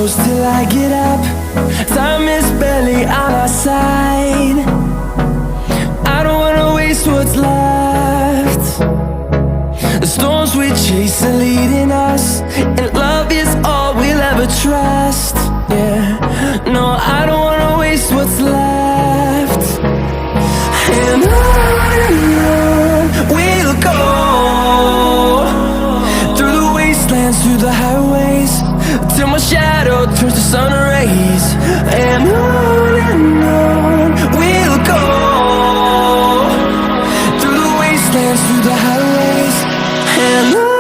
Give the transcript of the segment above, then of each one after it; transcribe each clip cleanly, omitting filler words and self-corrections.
close till I get up. Time is barely on our side. I don't wanna waste what's left. The storms we chase are leading us, and love is all we'll ever trust. Yeah, no, I don't wanna waste what's left. And on we'll go, through the wastelands, through the highways, till my shadow turns to sun rays. And on we'll go, through the wastelands, through the highways, and on.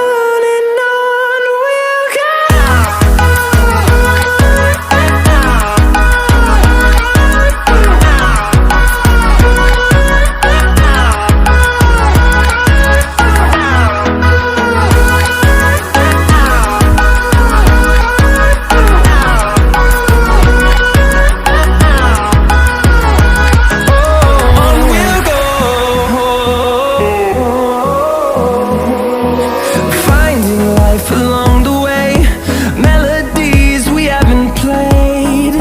Along the way, melodies we haven't played.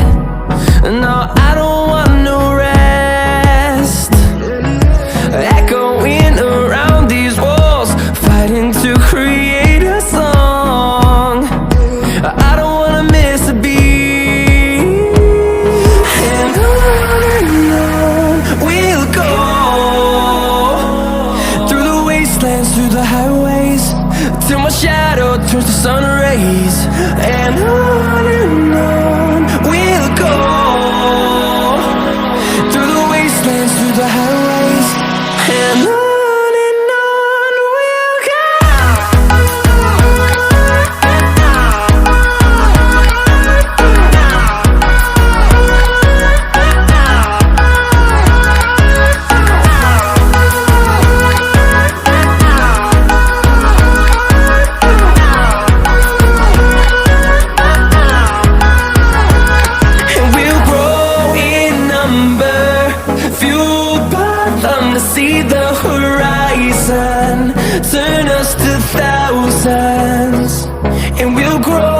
No, I don't want no rest. Echoing around these walls, fighting to create a song. I don't wanna miss a beat. And on we'll go, through the wastelands, through the highways, till my shadow turns to sun rays. And on we'll go, through the wastelands, through the highways, and on we'll go. See the horizon, turn us to thousands, and we'll grow